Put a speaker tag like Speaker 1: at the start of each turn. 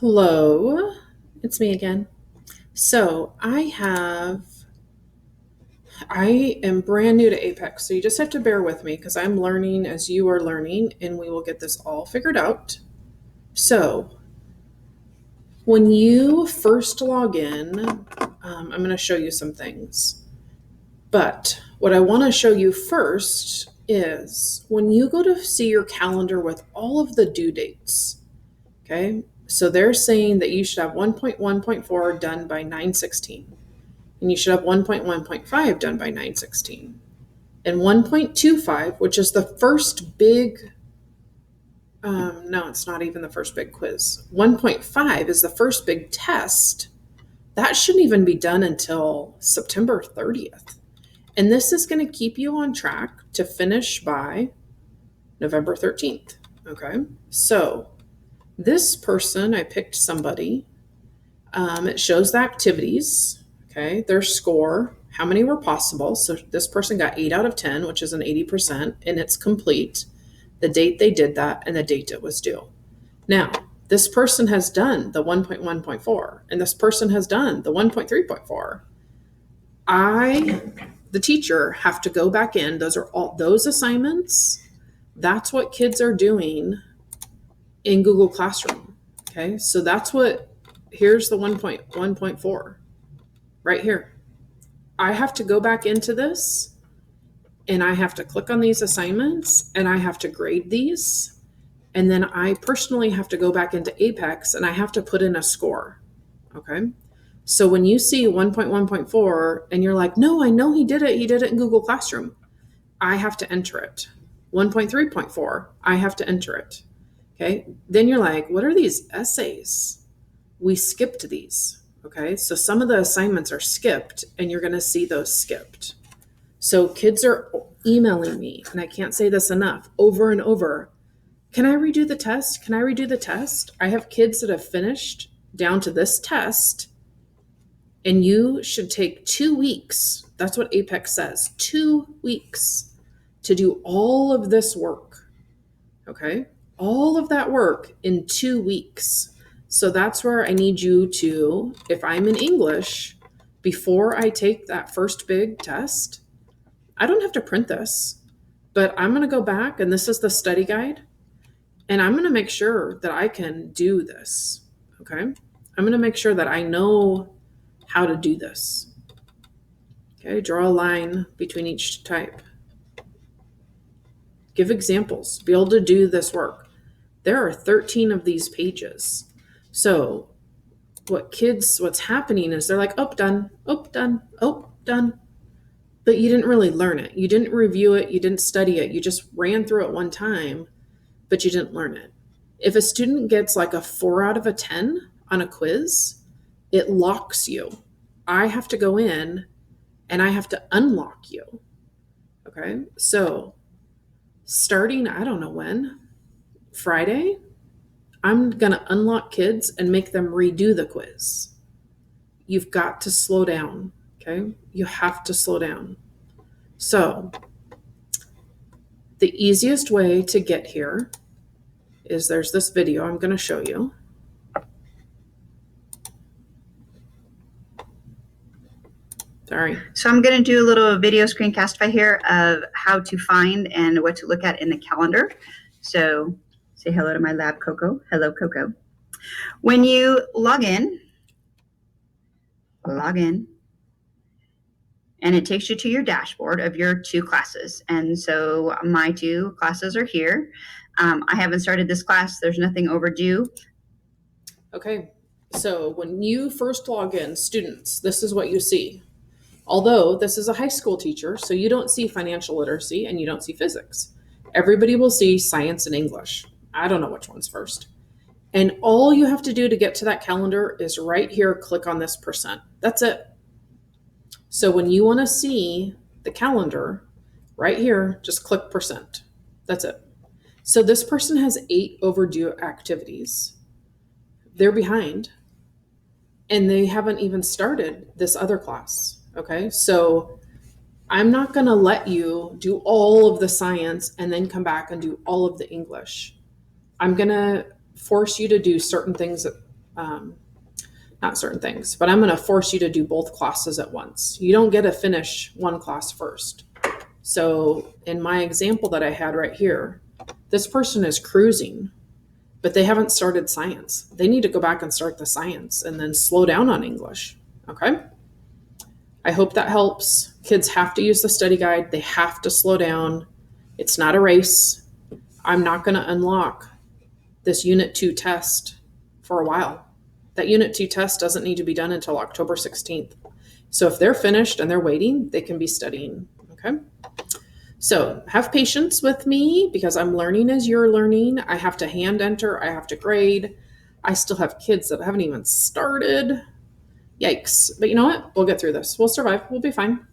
Speaker 1: Hello, it's me again. So I am brand new to Apex, so you just have to bear with me because I'm learning as you are learning, and we will get this all figured out. So when you first log in, I'm going to show you some things. But what I want to show you first is when you go to see your calendar with all of the due dates, okay? So they're saying that you should have 1.1.4 done by 9/16. And you should have 1.1.5 done by 9/16. And 1.25, which is the first big, no, it's not even the first big quiz. 1.5 is the first big test. That shouldn't even be done until September 30th. And this is going to keep you on track to finish by November 13th. Okay. So this person, I picked somebody. It shows the activities, okay, their score, how many were possible. So this person got 8 out of 10, which is an 80%, and it's complete, the date they did that, and the date it was due. Now, this person has done the 1.1.4, and this person has done the 1.3.4. The teacher, have to go back in. Those are all those assignments. That's what kids are doing in Google Classroom. Okay, so here's the 1.1.4 right here. I have to go back into this and I have to click on these assignments and I have to grade these. And then I personally have to go back into Apex and I have to put in a score. Okay. So when you see 1.1.4 and you're like, no, I know he did it in Google Classroom, I have to enter it. 1.3.4, I have to enter it. Okay. Then you're like, what are these essays? We skipped these. Okay. So some of the assignments are skipped and you're going to see those skipped. So kids are emailing me, and I can't say this enough, over and over. Can I redo the test? Can I redo the test? I have kids that have finished down to this test, and you should take 2 weeks. That's what Apex says, 2 weeks to do all of this work. Okay. All of that work in 2 weeks. So that's where I need you to, if I'm in English, before I take that first big test, I don't have to print this, but I'm going to go back, and this is the study guide, and I'm going to make sure that I can do this. Okay. I'm going to make sure that I know how to do this. Okay. Draw a line between each type. Give examples. Be able to do this work. There are 13 of these pages. So what's happening is they're like, oh, done, oh, done, oh, done. But you didn't really learn it. You didn't review it. You didn't study it. You just ran through it one time, but you didn't learn it. If a student gets like a 4 out of a 10 on a quiz, it locks you. I have to go in and I have to unlock you. Okay. So starting, I don't know when, Friday, I'm going to unlock kids and make them redo the quiz. You've got to slow down. Okay. You have to slow down. So the easiest way to get here is there's this video I'm going to show you. Sorry.
Speaker 2: So I'm going to do a little video screencastify here of how to find and what to look at in the calendar. So say hello to my lab, Coco. Hello, Coco. When you log in, and it takes you to your dashboard of your 2 classes. And so my 2 classes are here. I haven't started this class. There's nothing overdue.
Speaker 1: Okay. So when you first log in, students, this is what you see. Although this is a high school teacher, so you don't see financial literacy and you don't see physics. Everybody will see science and English. I don't know which one's first. And all you have to do to get to that calendar is right here, click on this percent. That's it. So when you want to see the calendar, right here, just click percent. That's it. So this person has 8 overdue activities. They're behind, and they haven't even started this other class. Okay, so I'm not going to let you do all of the science and then come back and do all of the English. I'm going to force you to do certain things not certain things, but I'm going to force you to do both classes at once. You don't get to finish one class first. So in my example that I had right here, this person is cruising, but they haven't started science. They need to go back and start the science and then slow down on English. Okay. I hope that helps. Kids have to use the study guide. They have to slow down. It's not a race. I'm not going to unlock this Unit 2 test for a while. That Unit 2 test doesn't need to be done until October 16th. So if they're finished and they're waiting, they can be studying. Okay. So have patience with me because I'm learning as you're learning. I have to hand enter. I have to grade. I still have kids that haven't even started. Yikes. But you know what? We'll get through this. We'll survive. We'll be fine.